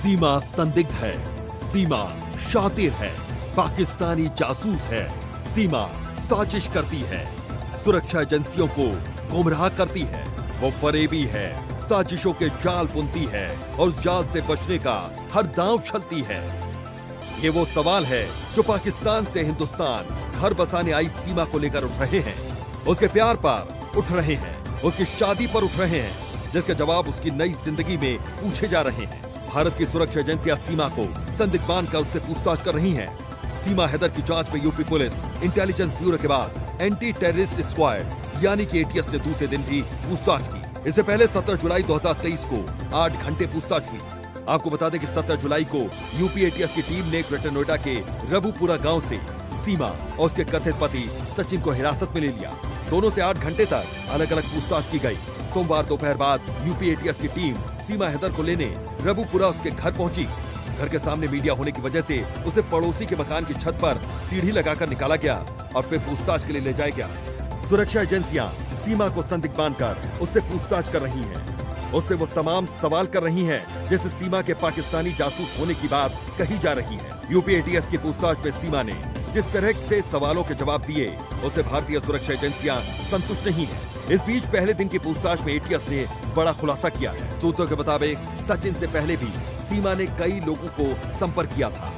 सीमा संदिग्ध है, सीमा शातिर है, पाकिस्तानी जासूस है, सीमा साजिश करती है, सुरक्षा एजेंसियों को गुमराह करती है, वो फरेबी है, साजिशों के जाल बुनती है और जाल से बचने का हर दांव चलती है। ये वो सवाल है जो पाकिस्तान से हिंदुस्तान घर बसाने आई सीमा को लेकर उठ रहे हैं, उसके प्यार पर उठ रहे हैं, उसकी शादी पर उठ रहे हैं, जिसके जवाब उसकी नई जिंदगी में पूछे जा रहे हैं। भारत की सुरक्षा एजेंसियां सीमा को संदिग्ध मानकर उससे पूछताछ कर रही हैं। सीमा हैदर की जांच में यूपी पुलिस इंटेलिजेंस ब्यूरो के बाद एंटी टेररिस्ट स्क्वाड यानी कि एटीएस ने दूसरे दिन भी पूछताछ की। इससे पहले 17 जुलाई 2023 को 8 घंटे पूछताछ हुई। आपको बता दें कि 17 जुलाई को यूपी एटीएस की टीम ने ग्रेटर नोएडा के रबुपुरा गांव से सीमा और उसके कथित पति सचिन को हिरासत में ले लिया। दोनों से 8 घंटे तक अलग अलग पूछताछ की गई। सोमवार दोपहर बाद यूपी एटीएस की टीम सीमा हैदर को लेने रबुपुरा उसके घर पहुंची। घर के सामने मीडिया होने की वजह से उसे पड़ोसी के मकान की छत पर सीढ़ी लगाकर निकाला गया और फिर पूछताछ के लिए ले जाया गया। सुरक्षा एजेंसियां सीमा को संदिग्ध मानकर उससे पूछताछ कर रही हैं। उससे वो तमाम सवाल कर रही हैं जैसे सीमा के पाकिस्तानी जासूस होने की बात कही जा रही है। यूपी एटीएस की पूछताछ में सीमा ने जिस तरह से सवालों के जवाब दिए उससे भारतीय सुरक्षा एजेंसियां संतुष्ट नहीं है। इस बीच पहले दिन की पूछताछ में एटीएस ने बड़ा खुलासा किया है। सूत्रों के मुताबिक सचिन से पहले भी सीमा ने कई लोगों को संपर्क किया था।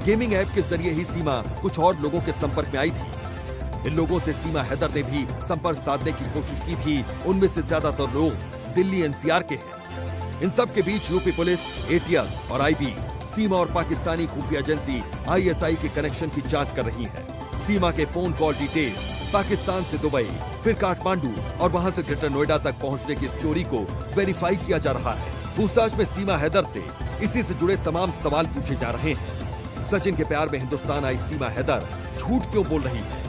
गेमिंग ऐप के जरिए ही सीमा कुछ और लोगों के संपर्क में आई थी। इन लोगों से सीमा हैदर ने भी संपर्क साधने की कोशिश की थी। उनमें से ज्यादातर लोग दिल्ली एनसीआर के हैं। इन सब के बीच यूपी पुलिस, एटीएस और आईबी सीमा और पाकिस्तानी खुफिया एजेंसी आईएसआई के कनेक्शन की जांच कर रही है। सीमा के फोन कॉल डिटेल पाकिस्तान से दुबई, फिर काठमांडू और वहां से ग्रेटर नोएडा तक पहुंचने की स्टोरी को वेरीफाई किया जा रहा है। पूछताछ में सीमा हैदर से इसी से जुड़े तमाम सवाल पूछे जा रहे हैं। सचिन के प्यार में हिंदुस्तान आई सीमा हैदर झूठ क्यों बोल रही है?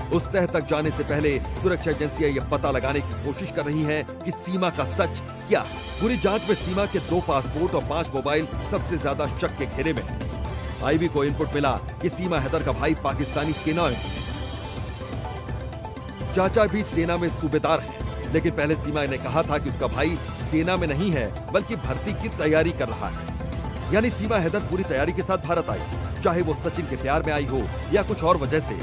उस तह तक जाने से पहले सुरक्षा एजेंसियां यह पता लगाने की कोशिश कर रही हैं कि सीमा का सच क्या है। पूरी जांच में सीमा के 2 पासपोर्ट और 5 मोबाइल सबसे ज्यादा शक के घेरे में है। आईबी को इनपुट मिला कि सीमा हैदर का भाई पाकिस्तानी सेना में, चाचा भी सेना में सूबेदार है, लेकिन पहले सीमा ने कहा था कि उसका भाई सेना में नहीं है बल्कि भर्ती की तैयारी कर रहा है। यानी सीमा हैदर पूरी तैयारी के साथ भारत आई, चाहे वो सचिन के प्यार में आई हो या कुछ और वजह से,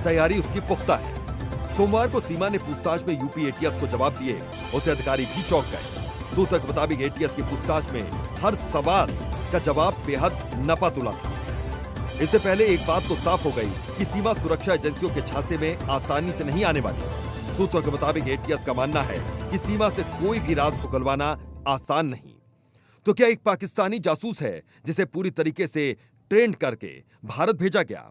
तैयारी उसकी पुख्ता है। सोमवार को सीमा ने पूछताछ में यूपी एटीएस को जवाब दिए। उसे अधिकारी भी चौंक गए। सूत्रों के मुताबिक एटीएस की पूछताछ में हर सवाल का जवाब बेहद नपा-तुला था। इससे पहले एक बात तो साफ हो गई कि सीमा सुरक्षा एजेंसियों के झांसे में आसानी से नहीं आने वाली। सूत्रों के मुताबिक एटीएस का मानना है कि सीमा से कोई भी राज उगलवाना आसान नहीं। तो क्या एक पाकिस्तानी जासूस है जिसे पूरी तरीके से ट्रेंड करके भारत भेजा गया?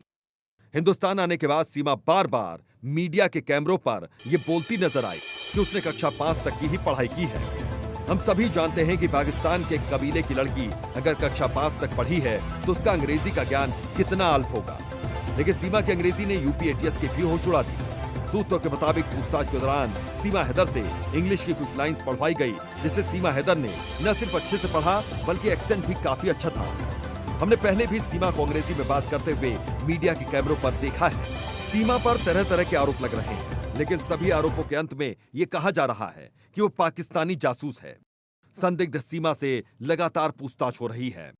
हिंदुस्तान आने के बाद सीमा बार बार मीडिया के कैमरों पर यह बोलती नजर आई कि उसने कक्षा 5 तक की ही पढ़ाई की है। हम सभी जानते हैं कि पाकिस्तान के कबीले की लड़की अगर कक्षा 5 तक पढ़ी है तो उसका अंग्रेजी का ज्ञान कितना अल्प होगा। लेकिन सीमा की अंग्रेजी ने यूपी एटीएस की भी होश उड़ा दी। सूत्रों के मुताबिक पूछताछ के दौरान सीमा हैदर से इंग्लिश की कुछ लाइंस पढ़वाई गई, जिससे सीमा हैदर ने न सिर्फ अच्छे से पढ़ा बल्कि एक्सेंट भी काफी अच्छा था। हमने पहले भी सीमा को अंग्रेजी में बात करते हुए मीडिया के कैमरों पर देखा है। सीमा पर तरह तरह के आरोप लग रहे हैं, लेकिन सभी आरोपों के अंत में ये कहा जा रहा है कि वो पाकिस्तानी जासूस है। संदिग्ध सीमा से लगातार पूछताछ हो रही है।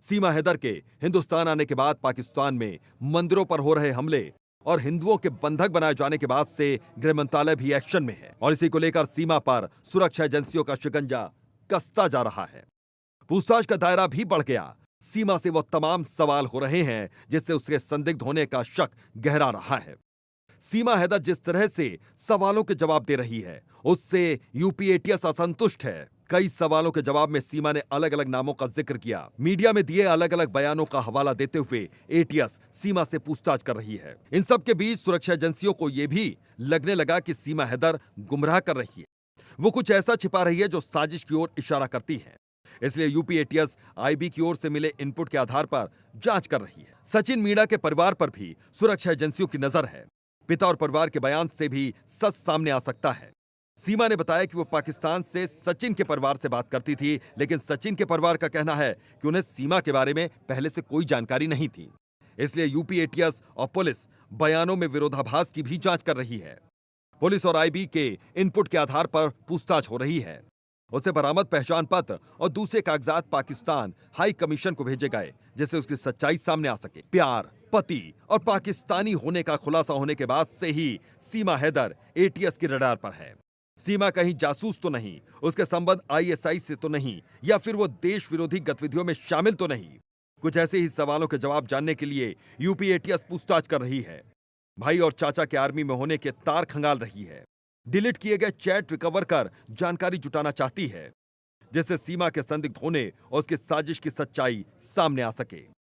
सीमा हैदर के हिंदुस्तान आने के बाद पाकिस्तान में मंदिरों पर हो रहे हमले और हिंदुओं के बंधक बनाए जाने के बाद से गृह मंत्रालय भी एक्शन में है और इसी को लेकर सीमा पर सुरक्षा एजेंसियों का शिकंजा कसता जा रहा है। पूछताछ का दायरा भी बढ़ गया। सीमा से वो तमाम सवाल हो रहे हैं जिससे उसके संदिग्ध होने का शक गहरा रहा है। सीमा हैदर जिस तरह से सवालों के जवाब दे रही है उससे यूपी एटीएस असंतुष्ट है। कई सवालों के जवाब में सीमा ने अलग अलग नामों का जिक्र किया। मीडिया में दिए अलग अलग बयानों का हवाला देते हुए एटीएस सीमा से पूछताछ कर रही है। इन सब के बीच सुरक्षा एजेंसियों को यह भी लगने लगा कि सीमा हैदर गुमराह कर रही है। वो कुछ ऐसा छिपा रही है जो साजिश की ओर इशारा करती है। इसलिए यूपी एटीएस आईबी की ओर से मिले इनपुट के आधार पर जांच कर रही है। सचिन मीणा के परिवार पर भी सुरक्षा एजेंसियों की नजर है। पिता और परिवार के बयान से भी सच सामने आ सकता है। सीमा ने बताया कि वो पाकिस्तान से सचिन के परिवार से बात करती थी, लेकिन सचिन के परिवार का कहना है कि उन्हें सीमा के बारे में पहले से कोई जानकारी नहीं थी। इसलिए यूपी एटीएस और पुलिस बयानों में विरोधाभास की भी जांच कर रही है। पुलिस और आईबी के इनपुट के आधार पर पूछताछ हो रही है। उसे बरामद पहचान पत्र और दूसरे कागजात पाकिस्तान हाई कमीशन को भेजे गए, जिससे उसकी सच्चाई सामने आ सके। प्यार, पति और पाकिस्तानी होने का खुलासा होने के बाद से ही सीमा हैदर एटीएस की रडार पर है। सीमा कहीं जासूस तो नहीं, उसके संबंध आईएसआई से तो नहीं, या फिर वो देश विरोधी गतिविधियों में शामिल तो नहीं? कुछ ऐसे ही सवालों के जवाब जानने के लिए यूपी एटीएस पूछताछ कर रही है। भाई और चाचा के आर्मी में होने के तार खंगाल रही है। डिलीट किए गए चैट रिकवर कर जानकारी जुटाना चाहती है, जिससे सीमा के संदिग्ध होने और उसकी साजिश की सच्चाई सामने आ सके।